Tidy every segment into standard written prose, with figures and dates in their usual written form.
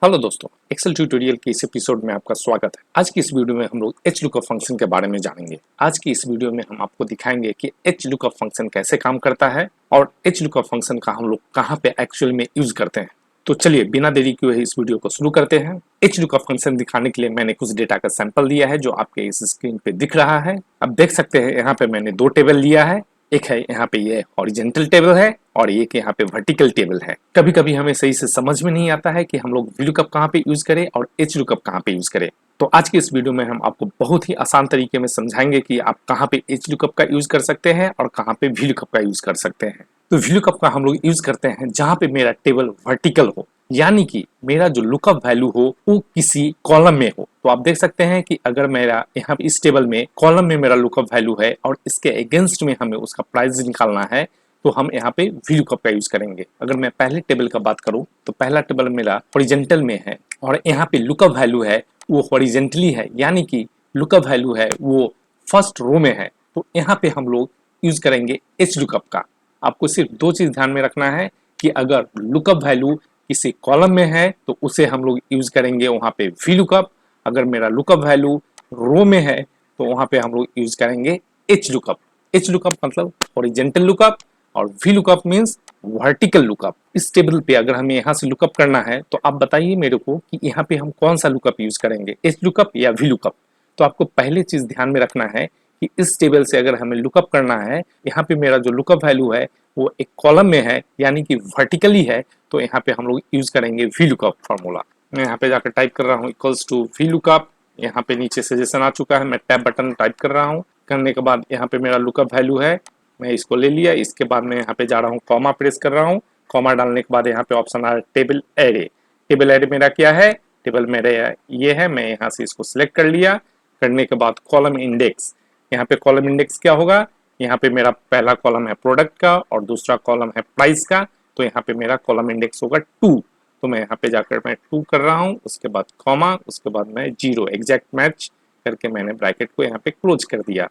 Hello दोस्तों, Excel tutorial के इस एपिसोड में आपका स्वागत है। आज की इस वीडियो में हम लोग एचलुकअप फंक्शन के बारे में जानेंगे। आज की इस वीडियो में हम आपको दिखाएंगे कि एचलुकअप फंक्शन कैसे काम करता है और एचलुकअप फंक्शन का हम लोग कहाँ पे एक्चुअल में यूज करते हैं। तो चलिए बिना देरी किए हुए इस वीडियो को शुरू करते हैं। एचलुकअप फंक्शन दिखाने के लिए मैंने कुछ डेटा का सैंपल दिया है जो आपके इस स्क्रीन पे दिख रहा है। अब देख सकते हैं यहाँ पे मैंने दो टेबल लिया है। एक है यहाँ पे ये हॉरिजेंटल टेबल है और एक यहाँ पे वर्टिकल टेबल है। कभी कभी हमें सही से समझ में नहीं आता है कि हम लोग VLOOKUP कहाँ पे यूज करें और HLOOKUP कहाँ पे यूज करें। तो आज के इस वीडियो में हम आपको बहुत ही आसान तरीके में समझाएंगे कि आप कहाँ पे HLOOKUP का यूज कर सकते हैं और कहाँ पे VLOOKUP का यूज कर सकते हैं। तो VLOOKUP का हम लोग यूज करते हैं जहाँ पे मेरा टेबल वर्टिकल हो, यानी कि मेरा जो लुकअप वैल्यू हो वो किसी कॉलम में हो। तो आप देख सकते हैं कि अगर मेरा यहाँ इस टेबल में कॉलम में मेरा लुकअप वैल्यू है और इसके अगेंस्ट में हमें उसका प्राइस निकालना है तो हम यहाँ पे VLOOKUP का यूज करेंगे। अगर मैं पहले टेबल का बात करूं तो पहला टेबल मेरा हॉरिजेंटल में है और यहाँ पे लुकअप वैल्यू है वो हॉरिजेंटली है, यानी कि लुकअप वैल्यू है वो फर्स्ट रो में है। तो यहाँ पे हम लोग यूज करेंगे HLOOKUP का। आपको सिर्फ दो चीज ध्यान में रखना है कि अगर लुकअप वैल्यू किसी कॉलम में है तो उसे हम लोग यूज करेंगे वहां पे VLOOKUP। अगर मेरा लुकअप वैल्यू रो में है तो वहां पे हम लोग यूज करेंगे HLOOKUP। HLOOKUP मतलब हॉरिजेंटल लुकअप और VLOOKUP मींस वर्टिकल लुकअप। इस टेबल पे अगर हमें यहाँ से लुकअप करना है तो आप बताइए मेरे को कि यहाँ पे हम कौन सा लुकअप यूज करेंगे, HLOOKUP या VLOOKUP। तो आपको पहले चीज ध्यान में रखना है कि इस टेबल से अगर हमें लुकअप करना है, यहाँ पे मेरा जो लुकअप वैल्यू है वो एक कॉलम में है यानी कि वर्टिकली है, तो यहाँ पे हम लोग यूज करेंगे VLOOKUP फॉर्मूला। मैं यहाँ पे जाकर टाइप कर रहा हूँ इक्वल्स टू VLOOKUP। यहाँ पे नीचे सजेशन आ चुका है, मैं टैब बटन टाइप कर रहा हूँ। करने के बाद यहाँ पे मेरा लुकअप वैल्यू है, मैं इसको ले लिया। इसके बाद मैं यहाँ पे जा रहा हूँ, कॉमा प्रेस कर रहा हूँ। कॉमा डालने के बाद यहाँ पे ऑप्शन आ रहा है टेबल एरे। टेबल एरे मेरा क्या है, टेबल मेरे ये है। मैं यहाँ से इसको सिलेक्ट कर लिया। करने के बाद कॉलम इंडेक्स, यहाँ पे कॉलम इंडेक्स क्या होगा, यहाँ पे मेरा पहला कॉलम है प्रोडक्ट का और दूसरा कॉलम है प्राइस का। तो यहाँ पे मेरा कॉलम इंडेक्स होगा 2। तो मैं यहाँ पे जाकर मैं 2 कर रहा हूँ, उसके बाद कॉमा, उसके बाद मैं 0 एग्जैक्ट मैच करके मैंने ब्रैकेट को यहाँ पे क्लोज कर दिया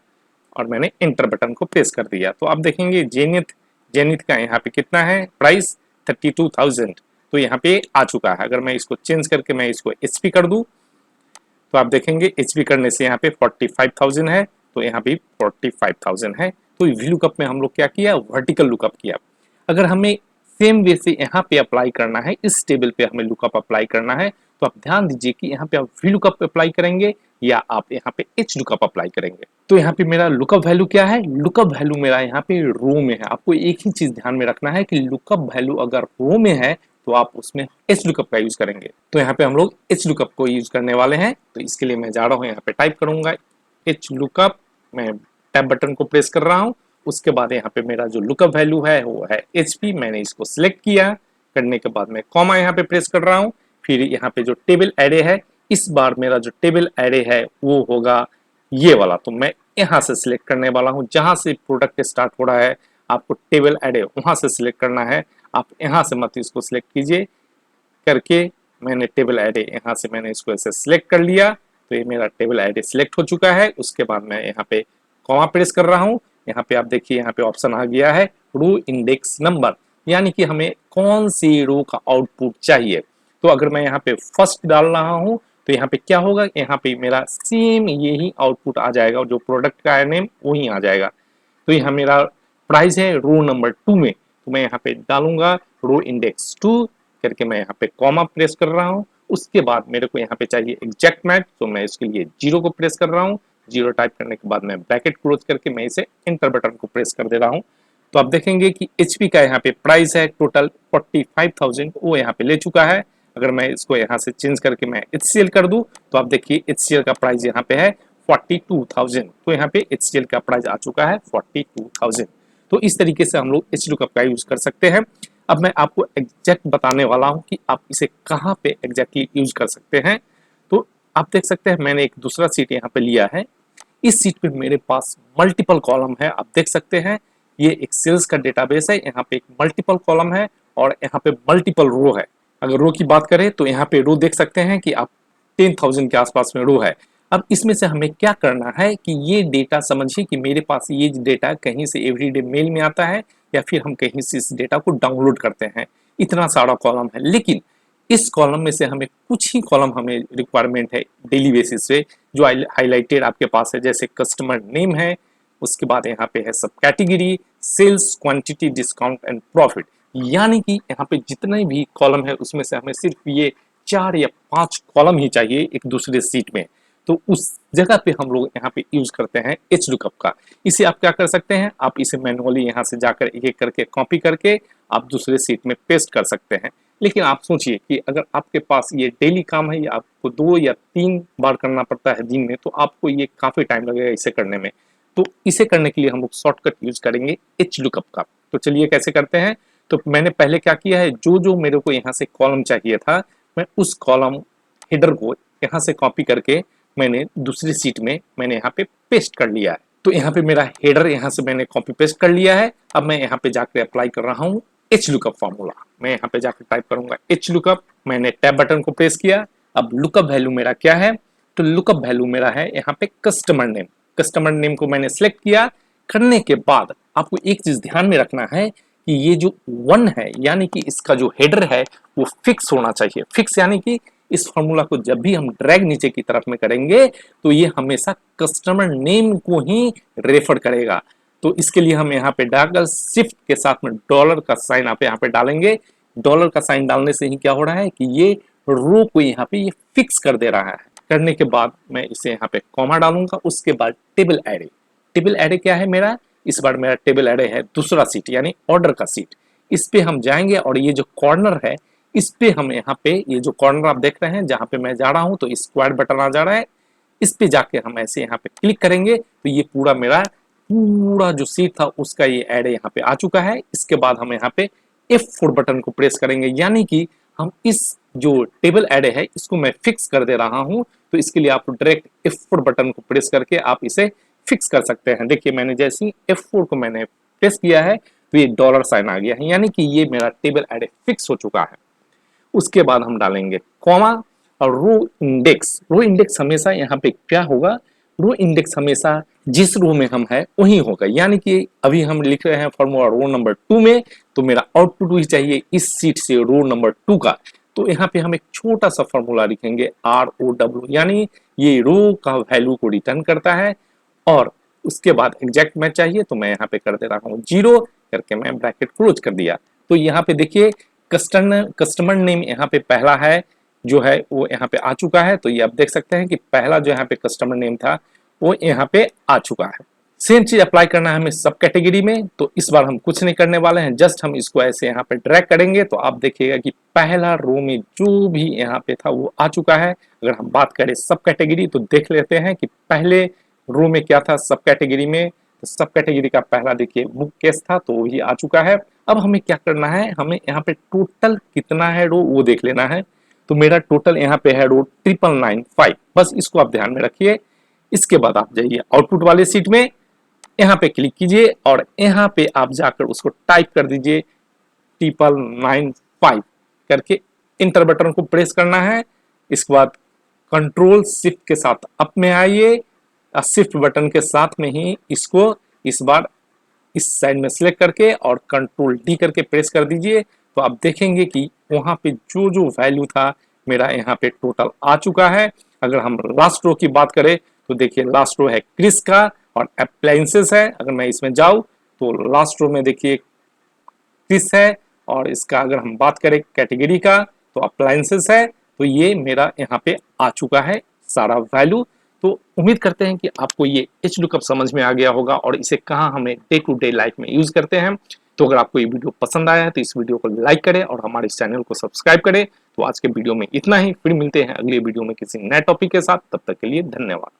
और मैंने एंटर बटन को प्रेस कर दिया। तो आप देखेंगे जेनिथ जेनिथ का यहाँ पे कितना है प्राइस 32,000। तो यहाँ पे आ चुका है। अगर मैं इसको चेंज करके मैं इसको HP कर दूं तो आप देखेंगे HP करने से यहाँ पे 45,000 है, तो यहाँ पे 45,000 है। तो VLOOKUP में हम लोग क्या किया, वर्टिकल लुकअप किया। अगर हमें सेम वे से यहाँ पे अप्लाई करना है, इस टेबल पे हमें लुकअप अप्लाई करना है, तो आप ध्यान दीजिए कि यहाँ पे आप VLOOKUP अप्लाई करेंगे या आप यहाँ पे HLOOKUP अप्लाई करेंगे। तो यहाँ पे मेरा लुकअप वैल्यू क्या है, लुकअप वैल्यू मेरा यहाँ पे रो में है। आपको एक ही चीज ध्यान में रखना है कि लुकअप वैल्यू अगर रो में है तो आप उसमें HLOOKUP का यूज करेंगे। तो यहाँ पे हम लोग HLOOKUP को यूज करने वाले हैं। तो इसके लिए मैं जा रहा हूँ, यहाँ पे टाइप करूंगा HLOOKUP। मैं टैब बटन को प्रेस कर रहा हूँ। उसके बाद यहाँ पे मेरा जो लुकअप वैल्यू है वो है HP। मैंने इसको सिलेक्ट किया। करने के बाद मैं कॉमा यहाँ पे प्रेस कर रहा हूँ। फिर यहाँ पे जो टेबल एरे है, इस बार मेरा जो टेबल एरे है वो होगा ये वाला। तो मैं यहाँ से सिलेक्ट करने वाला हूँ, जहां से प्रोडक्ट स्टार्ट हो रहा है आपको टेबल एरे वहां से सिलेक्ट करना है। आप यहाँ से मत इसको सिलेक्ट कीजिए। करके मैंने टेबल एरे यहाँ से मैंने इसको ऐसे सिलेक्ट कर लिया। तो ये मेरा टेबल एरे सिलेक्ट हो चुका है। उसके बाद मैं यहाँ पे कॉमा प्रेस कर रहा हूँ। यहाँ पे आप देखिए, यहाँ पे ऑप्शन आ गया है रो इंडेक्स नंबर, यानी कि हमें कौन सी रो का आउटपुट चाहिए। तो अगर मैं यहाँ पे फर्स्ट डाल रहा हूँ तो यहाँ पे क्या होगा, यहाँ पे मेरा सेम यही आउटपुट आ जाएगा, जो प्रोडक्ट का है नेम वही आ जाएगा। तो यहाँ मेरा प्राइस है रो नंबर 2 में, तो मैं यहाँ पे डालूंगा रो इंडेक्स 2 करके मैं यहाँ पे कॉमा प्रेस कर रहा हूँ। उसके बाद मेरे को यहाँ पे चाहिए एग्जैक्ट मैच, तो मैं इसके लिए 0 को प्रेस कर रहा हूँ। 0 टाइप करने के बाद मैं ब्रैकेट क्लोज करके मैं इसे एंटर बटन को प्रेस कर दे रहा हूँ। तो आप देखेंगे कि HP का यहाँ पे प्राइस है टोटल 45,000, वो यहाँ पे ले चुका है। अगर मैं इसको यहाँ से चेंज करके मैं HCL कर दूं तो आप देखिए HCL का प्राइस यहाँ पे है 42,000। तो यहाँ पे HCL का प्राइस आ चुका है 42,000। तो इस तरीके से हम लोग HLOOKUP का यूज कर सकते हैं। अब मैं आपको एग्जैक्ट बताने वाला हूँ कि आप इसे कहाँ पे एग्जैक्टली यूज कर सकते हैं। तो आप देख सकते हैं मैंने एक दूसरा सीट यहाँ पे लिया है। इस सीट पे मेरे पास मल्टीपल कॉलम है। आप देख सकते हैं ये एक सेल्स का डेटाबेस है। यहाँ पे एक मल्टीपल कॉलम है और यहाँ पे मल्टीपल रो है। अगर रो की बात करें तो यहाँ पे रो देख सकते हैं कि आप 10,000 के आसपास में रो है। अब इसमें से हमें क्या करना है कि ये डेटा समझिए कि मेरे पास ये डेटा कहीं से एवरीडे मेल में आता है या फिर हम कहीं से इस डेटा को डाउनलोड करते हैं। इतना सारा कॉलम है, लेकिन इस कॉलम में से हमें कुछ ही कॉलम हमें रिक्वायरमेंट है डेली बेसिस पे, जो हाईलाइटेड आपके पास है, जैसे कस्टमर नेम है, उसके बाद यहाँ पे है सब category, sales, quantity, discount and profit. यानी कि यहाँ पे जितने भी कॉलम है उसमें से हमें सिर्फ ये 4 या 5 कॉलम ही चाहिए एक दूसरे सीट में। तो उस जगह पे हम लोग यहाँ पे यूज करते हैं एच लुकअप का। इसे आप क्या कर सकते हैं, आप इसे मैनुअली यहाँ से जाकर एक एक करके कॉपी करके आप दूसरे सीट में पेस्ट कर सकते हैं। लेकिन आप सोचिए कि अगर आपके पास ये डेली काम है, या आपको 2 या 3 बार करना पड़ता है दिन में, तो आपको ये काफी टाइम लगेगा इसे करने में। तो इसे करने के लिए हम लोग शॉर्टकट यूज करेंगे एच लुकअप का। तो चलिए कैसे करते हैं। तो मैंने पहले क्या किया है, जो जो मेरे को यहाँ से कॉलम चाहिए था, मैं उस कॉलम हेडर को यहाँ से कॉपी करके मैंने दूसरी सीट में मैंने यहाँ पे पेस्ट कर लिया है। तो यहाँ पे मेरा हेडर यहाँ से मैंने कॉपी पेस्ट कर लिया है। अब मैं यहाँ पे जाकर अप्लाई कर रहा हूँ एच लुकअप फॉर्मूला। मैं यहाँ पे जाकर टाइप करूंगा एच लुकअप, मैंने टैब बटन को प्रेस किया। अब लुकअप वैल्यू मेरा क्या है, तो लुकअप वैल्यू मेरा है यहाँ पे कस्टमर नेम। कस्टमर नेम को मैंने सिलेक्ट किया। करने के बाद आपको एक चीज ध्यान में रखना है कि ये जो 1 है, यानी कि इसका जो हेडर है वो फिक्स होना चाहिए। फिक्स यानी कि इस फॉर्मूला को जब भी हम ड्रैग नीचे की तरफ में करेंगे तो ये हमेशा कस्टमर नेम को ही रेफर करेगा। तो इसके लिए हम यहाँ पे डालकर शिफ्ट के साथ में डॉलर का साइन आप यहाँ पे डालेंगे। डॉलर का साइन डालने से ही क्या हो रहा है कि ये रो को यहाँ पे ये फिक्स कर दे रहा है। करने के बाद मैं इसे यहाँ पे कॉमा डालूंगा। उसके बाद टेबल एरे। टेबल एरे क्या है मेरा, इस बार मेरा टेबल एरे है दूसरा सीट यानी ऑर्डर का सीट। इस पे हम जाएंगे और ये जो कॉर्नर है इस पे हम यहाँ पे ये जो कॉर्नर आप देख रहे हैं जहां पे मैं जा रहा हूं, तो स्क्वायर बटन आ जा रहा है। इस पे जाके हम ऐसे यहाँ पे क्लिक करेंगे तो ये पूरा मेरा पूरा जो सीट था उसका ये ऐड यहाँ पे आ चुका है। इसके बाद हम यहाँ पे F4 बटन को प्रेस करेंगे, यानी कि हम इस जो टेबल ऐड है इसको मैं फिक्स कर दे रहा हूं। तो इसके लिए आप डायरेक्ट F4 बटन को प्रेस करके आप इसे फिक्स कर सकते हैं। देखिए मैंने जैसे ही F4 को मैंने प्रेस किया है तो ये डॉलर साइन आ गया है, यानी कि ये मेरा टेबल ऐड फिक्स हो चुका है। उसके बाद हम डालेंगे कॉमा और रो इंडेक्स। रो इंडेक्स हमेशा यहाँ पे क्या होगा, रो इंडेक्स हमेशा जिस रो में हम है वही होगा। यानी कि अभी हम लिख रहे हैं फॉर्मूला रो नंबर 2 में, तो मेरा आउटपुट ही चाहिए इस सीट से रो नंबर 2 का। तो यहाँ पे हम एक छोटा सा फॉर्मूला लिखेंगे ROW, यानी ये रो का वैल्यू को रिटर्न करता है। और उसके बाद एग्जैक्ट मैच चाहिए तो मैं यहाँ पे कर दे रहा हूँ 0 करके मैं ब्रैकेट क्लोज कर दिया। तो यहाँ पे देखिए कस्टमर नेम यहाँ पे पहला है जो है वो यहाँ पे आ चुका है। तो ये आप देख सकते हैं कि पहला जो यहाँ पे कस्टमर नेम था वो यहाँ पे आ चुका है। सेम चीज अप्लाई करना है हमें सब कैटेगरी में। तो इस बार हम कुछ नहीं करने वाले हैं, जस्ट हम इसको ऐसे यहाँ पे ड्रैग करेंगे तो आप देखिएगा कि पहला रो में जो भी यहाँ पे था वो आ चुका है। अगर हम बात करें सब कैटेगरी तो देख लेते हैं कि पहले रो में क्या था सब कैटेगरी में। तो सब कैटेगरी का पहला देखिए बुक केस था तो वही आ चुका है। अब हमें क्या करना है, हमें यहाँ पे टोटल कितना है रो वो देख लेना है। तो मेरा टोटल यहाँ पे है रो 9995, बस इसको आप ध्यान में रखिए। इसके बाद आप जाइए आउटपुट वाले सीट में, यहाँ पे क्लिक कीजिए और यहाँ पे आप जाकर उसको टाइप कर दीजिए 9995 करके इंटर बटन को प्रेस करना है। इसके बाद कंट्रोल शिफ्ट के साथ अप में आइए, शिफ्ट बटन के साथ में ही इसको इस बार इस साइड में सिलेक्ट करके और कंट्रोल डी करके प्रेस कर दीजिए। तो आप देखेंगे कि वहां पे जो जो वैल्यू था मेरा यहाँ पे टोटल आ चुका है। अगर हम लास्ट रो की बात करें तो देखिए लास्ट रो है क्रिस का और अप्लायंसेस है। अगर मैं इसमें जाऊं तो लास्ट रो में देखिए क्रिस है, और इसका अगर हम बात करें कैटेगरी का तो अप्लायंसेस है। तो ये मेरा यहाँ पे आ चुका है सारा वैल्यू। तो उम्मीद करते हैं कि आपको ये एच लुकअप समझ में आ गया होगा और इसे कहाँ हमें डे टू डे लाइफ में यूज करते हैं। तो अगर आपको ये वीडियो पसंद आया है तो इस वीडियो को लाइक करें और हमारे इस चैनल को सब्सक्राइब करें। तो आज के वीडियो में इतना ही, फिर मिलते हैं अगले वीडियो में किसी नए टॉपिक के साथ। तब तक के लिए धन्यवाद।